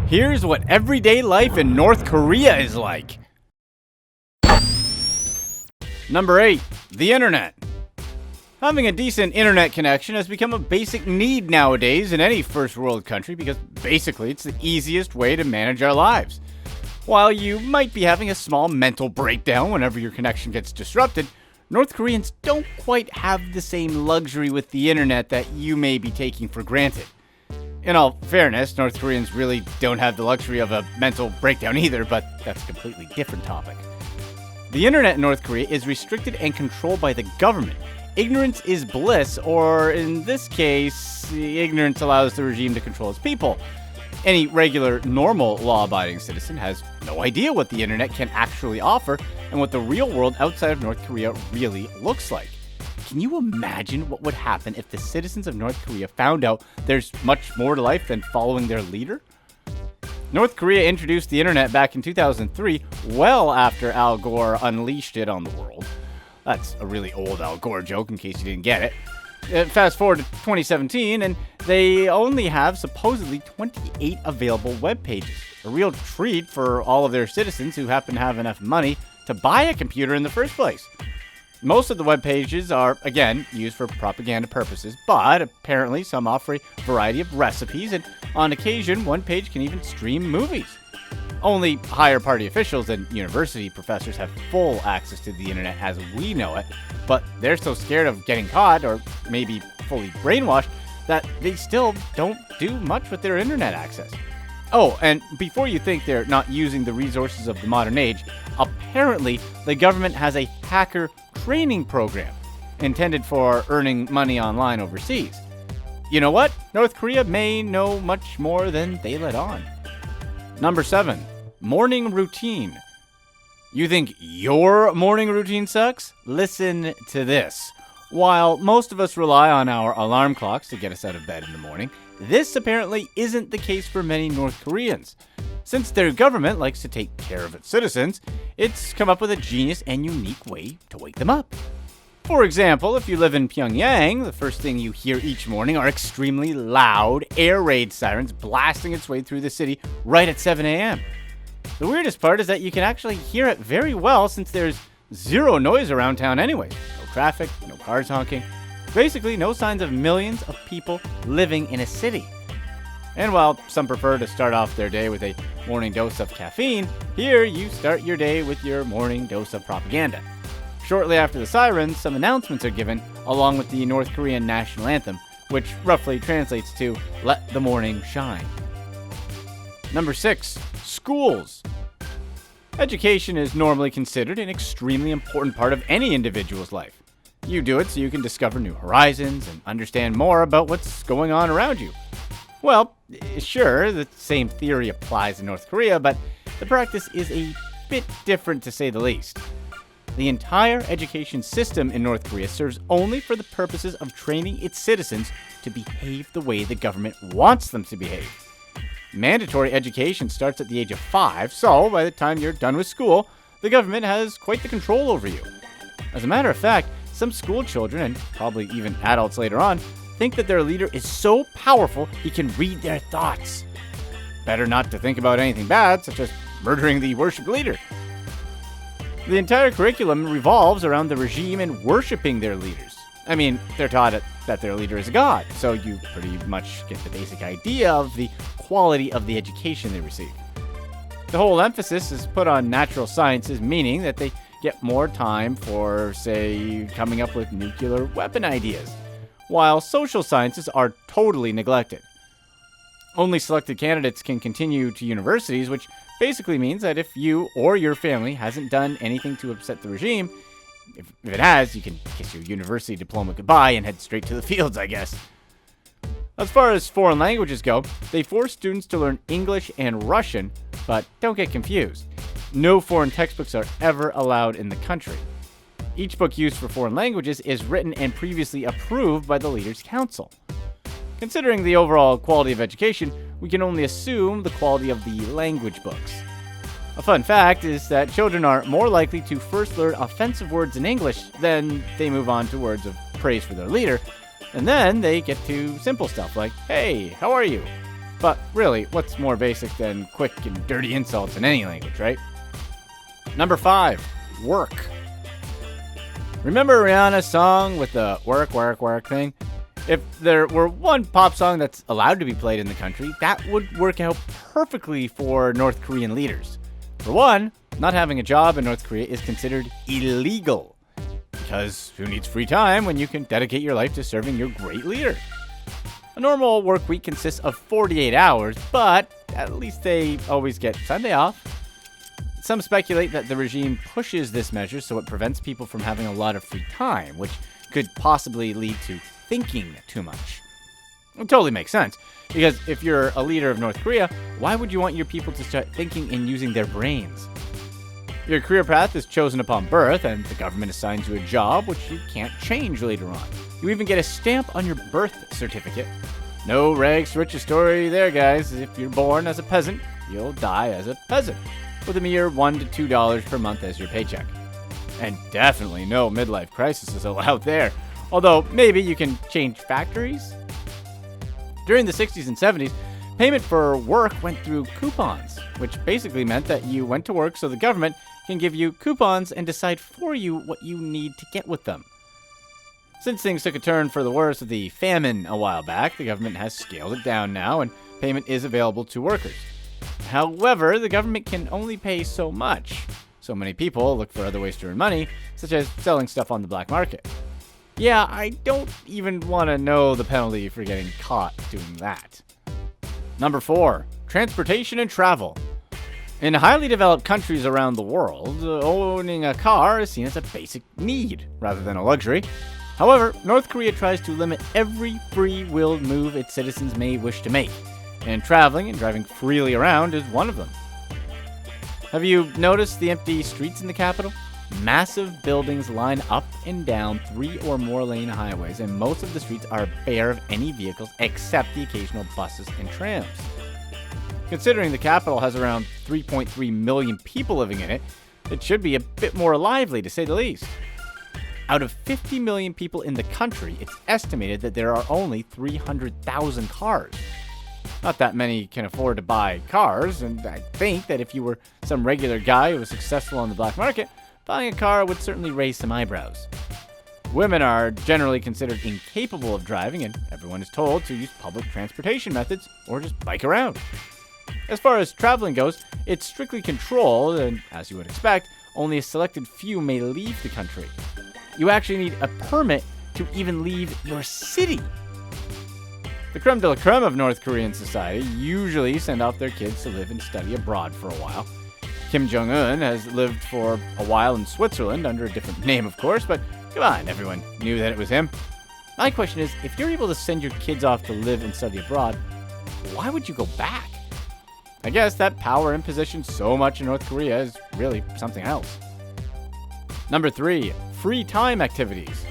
Here's what everyday life in North Korea is like. Number 8. The Internet. Having a decent internet connection has become a basic need nowadays in any first world country because basically it's the easiest way to manage our lives. While you might be having a small mental breakdown whenever your connection gets disrupted, North Koreans don't quite have the same luxury with the internet that you may be taking for granted. In all fairness, North Koreans really don't have the luxury of a mental breakdown either, but that's a completely different topic. The internet in North Korea is restricted and controlled by the government. Ignorance is bliss, or in this case, ignorance allows the regime to control its people. Any regular, normal, law-abiding citizen has no idea what the internet can actually offer and what the real world outside of North Korea really looks like. Can you imagine what would happen if the citizens of North Korea found out there's much more to life than following their leader? North Korea introduced the internet back in 2003, well after Al Gore unleashed it on the world. That's a really old Al Gore joke in case you didn't get it. Fast forward to 2017, and they only have supposedly 28 available web pages. A real treat for all of their citizens who happen to have enough money to buy a computer in the first place. Most of the web pages are, again, used for propaganda purposes, but apparently some offer a variety of recipes, and on occasion, one page can even stream movies. Only higher party officials and university professors have full access to the internet as we know it, but they're so scared of getting caught, or maybe fully brainwashed, that they still don't do much with their internet access. Oh, and before you think they're not using the resources of the modern age, apparently the government has a hacker training program intended for earning money online overseas. You know what? North Korea may know much more than they let on. Number 7. Morning routine. You think your morning routine sucks? Listen to this. While most of us rely on our alarm clocks to get us out of bed in the morning, this apparently isn't the case for many North Koreans. Since their government likes to take care of its citizens, it's come up with a genius and unique way to wake them up. For example, if you live in Pyongyang, the first thing you hear each morning are extremely loud air raid sirens blasting its way through the city right at 7 a.m. The weirdest part is that you can actually hear it very well since there's zero noise around town anyway. No traffic, no cars honking. Basically, no signs of millions of people living in a city. And while some prefer to start off their day with a morning dose of caffeine, here you start your day with your morning dose of propaganda. Shortly after the sirens, some announcements are given, along with the North Korean national anthem, which roughly translates to, "Let the morning shine." Number 6. Schools. Education is normally considered an extremely important part of any individual's life. You do it so you can discover new horizons and understand more about what's going on around you. Well, sure, the same theory applies in North Korea, but the practice is a bit different to say the least. The entire education system in North Korea serves only for the purposes of training its citizens to behave the way the government wants them to behave. Mandatory education starts at the age of 5, so by the time you're done with school, the government has quite the control over you. As a matter of fact, some school children, and probably even adults later on, think that their leader is so powerful he can read their thoughts. Better not to think about anything bad, such as murdering the worship leader. The entire curriculum revolves around the regime and worshiping their leaders. I mean, they're taught that their leader is a god, so you pretty much get the basic idea of the quality of the education they receive. The whole emphasis is put on natural sciences, meaning that they get more time for, say, coming up with nuclear weapon ideas, while social sciences are totally neglected. Only selected candidates can continue to universities, which basically means that if you or your family hasn't done anything to upset the regime, if it has, you can kiss your university diploma goodbye and head straight to the fields, I guess. As far as foreign languages go, they force students to learn English and Russian, but don't get confused. No foreign textbooks are ever allowed in the country. Each book used for foreign languages is written and previously approved by the Leaders' Council. Considering the overall quality of education, we can only assume the quality of the language books. A fun fact is that children are more likely to first learn offensive words in English, then they move on to words of praise for their leader, and then they get to simple stuff like, "Hey, how are you?" But really, what's more basic than quick and dirty insults in any language, right? Number 5, work. Remember Rihanna's song with the work, work, work thing? If there were one pop song that's allowed to be played in the country, that would work out perfectly for North Korean leaders. For one, not having a job in North Korea is considered illegal. Because who needs free time when you can dedicate your life to serving your great leader? A normal work week consists of 48 hours, but at least they always get Sunday off. Some speculate that the regime pushes this measure so it prevents people from having a lot of free time, which could possibly lead to thinking too much. It totally makes sense, because if you're a leader of North Korea, why would you want your people to start thinking and using their brains? Your career path is chosen upon birth, and the government assigns you a job which you can't change later on. You even get a stamp on your birth certificate. No rags to riches story there, guys. If you're born as a peasant, you'll die as a peasant, with a mere $1 to $2 per month as your paycheck. And definitely no midlife crisis allowed there, although maybe you can change factories? During the 60s and 70s, payment for work went through coupons, which basically meant that you went to work so the government can give you coupons and decide for you what you need to get with them. Since things took a turn for the worse with the famine a while back, the government has scaled it down now, and payment is available to workers. However, the government can only pay so much. So many people look for other ways to earn money, such as selling stuff on the black market. Yeah, I don't even want to know the penalty for getting caught doing that. Number 4, transportation and travel. In highly developed countries around the world, owning a car is seen as a basic need rather than a luxury. However, North Korea tries to limit every free-willed move its citizens may wish to make, and traveling and driving freely around is one of them. Have you noticed the empty streets in the capital? Massive buildings line up and down 3 or more lane highways, and most of the streets are bare of any vehicles except the occasional buses and trams. Considering the capital has around 3.3 million people living in it, it should be a bit more lively, to say the least. Out of 50 million people in the country, it's estimated that there are only 300,000 cars. Not that many can afford to buy cars, and I think that if you were some regular guy who was successful on the black market, buying a car would certainly raise some eyebrows. Women are generally considered incapable of driving, and everyone is told to use public transportation methods or just bike around. As far as traveling goes, it's strictly controlled, and as you would expect, only a selected few may leave the country. You actually need a permit to even leave your city. The creme de la creme of North Korean society usually send off their kids to live and study abroad for a while. Kim Jong-un has lived for a while in Switzerland, under a different name of course, but come on, everyone knew that it was him. My question is, if you're able to send your kids off to live and study abroad, why would you go back? I guess that power and position so much in North Korea is really something else. Number 3, free time activities.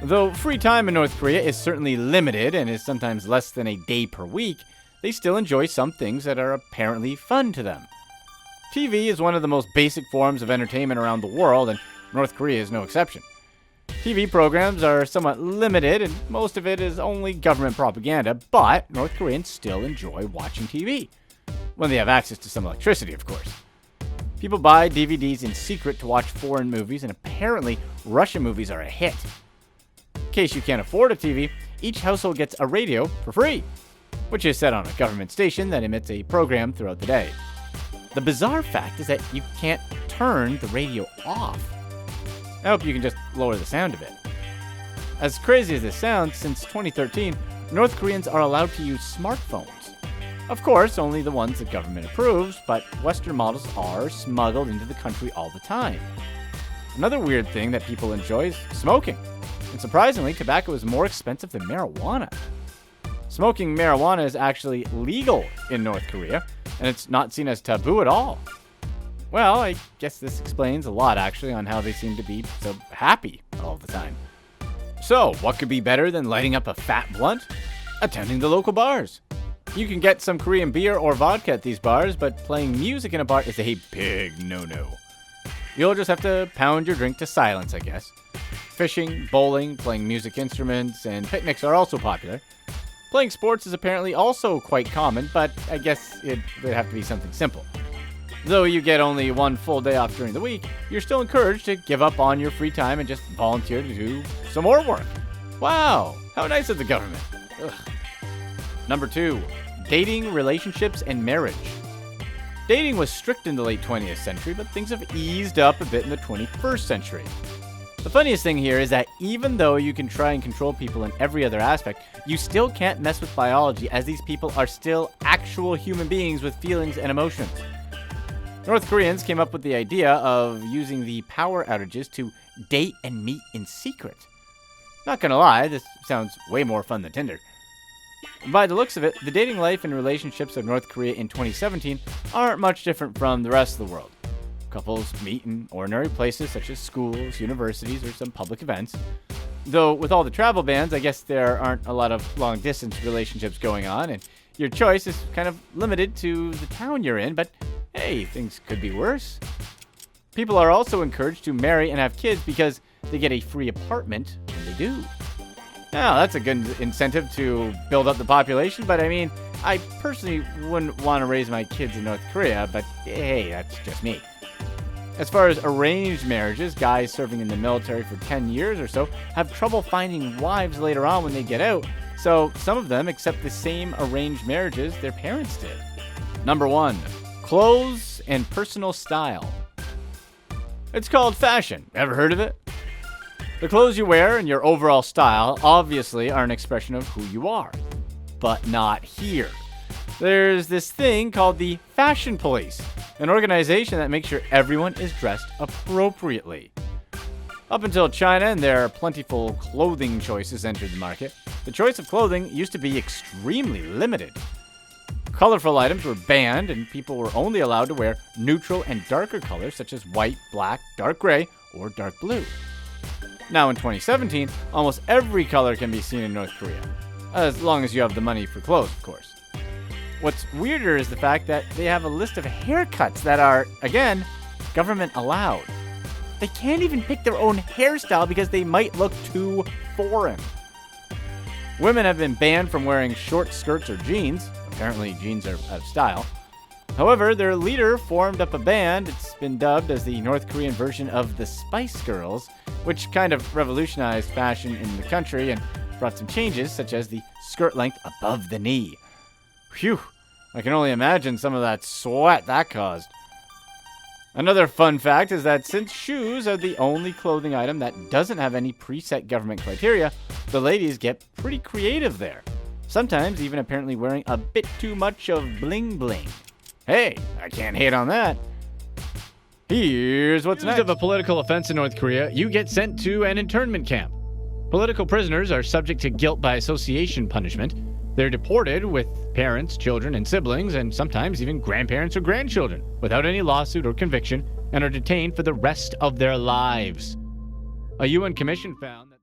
Though free time in North Korea is certainly limited and is sometimes less than a day per week, they still enjoy some things that are apparently fun to them. TV is one of the most basic forms of entertainment around the world, and North Korea is no exception. TV programs are somewhat limited, and most of it is only government propaganda, but North Koreans still enjoy watching TV. When they have access to some electricity, of course. People buy DVDs in secret to watch foreign movies, and apparently Russian movies are a hit. In case you can't afford a TV, each household gets a radio for free, which is set on a government station that emits a program throughout the day. The bizarre fact is that you can't turn the radio off. I hope you can just lower the sound a bit. As crazy as this sounds, since 2013, North Koreans are allowed to use smartphones. Of course, only the ones the government approves, but Western models are smuggled into the country all the time. Another weird thing that people enjoy is smoking. And surprisingly, tobacco is more expensive than marijuana. Smoking marijuana is actually legal in North Korea, and it's not seen as taboo at all. Well, I guess this explains a lot, actually, on how they seem to be so happy all the time. So, what could be better than lighting up a fat blunt? Attending the local bars. You can get some Korean beer or vodka at these bars, but playing music in a bar is a big no-no. You'll just have to pound your drink to silence, I guess. Fishing, bowling, playing music instruments, and picnics are also popular. Playing sports is apparently also quite common, but I guess it would have to be something simple. Though you get only one full day off during the week, you're still encouraged to give up on your free time and just volunteer to do some more work. Wow, how nice of the government. Ugh. Number 2, dating, relationships, and marriage. Dating was strict in the late 20th century, but things have eased up a bit in the 21st century. The funniest thing here is that even though you can try and control people in every other aspect, you still can't mess with biology, as these people are still actual human beings with feelings and emotions. North Koreans came up with the idea of using the power outages to date and meet in secret. Not gonna lie, this sounds way more fun than Tinder. By the looks of it, the dating life and relationships of North Korea in 2017 aren't much different from the rest of the world. Couples meet in ordinary places such as schools, universities, or some public events. Though with all the travel bans, I guess there aren't a lot of long-distance relationships going on, and your choice is kind of limited to the town you're in, but hey, things could be worse. People are also encouraged to marry and have kids because they get a free apartment when they do. Now, that's a good incentive to build up the population, but I mean, I personally wouldn't want to raise my kids in North Korea, but hey, that's just me. As far as arranged marriages, guys serving in the military for 10 years or so have trouble finding wives later on when they get out, so some of them accept the same arranged marriages their parents did. Number 1, clothes and personal style. It's called fashion. Ever heard of it? The clothes you wear and your overall style obviously are an expression of who you are. But not here. There's this thing called the Fashion Police, an organization that makes sure everyone is dressed appropriately. Up until China and their plentiful clothing choices entered the market, the choice of clothing used to be extremely limited. Colorful items were banned, and people were only allowed to wear neutral and darker colors such as white, black, dark gray, or dark blue. Now in 2017, almost every color can be seen in North Korea, as long as you have the money for clothes, of course. What's weirder is the fact that they have a list of haircuts that are, again, government allowed. They can't even pick their own hairstyle because they might look too foreign. Women have been banned from wearing short skirts or jeans. Apparently, jeans are out of style. However, their leader formed up a band. It's been dubbed as the North Korean version of the Spice Girls, which kind of revolutionized fashion in the country and brought some changes, such as the skirt length above the knee. Phew, I can only imagine some of that sweat that caused. Another fun fact is that since shoes are the only clothing item that doesn't have any preset government criteria, the ladies get pretty creative there. Sometimes even apparently wearing a bit too much of bling bling. Hey, I can't hate on that. Here's what's next. Of a political offense in North Korea, you get sent to an internment camp. Political prisoners are subject to guilt by association punishment. They're deported with parents, children, and siblings, and sometimes even grandparents or grandchildren, without any lawsuit or conviction, and are detained for the rest of their lives. A UN commission found that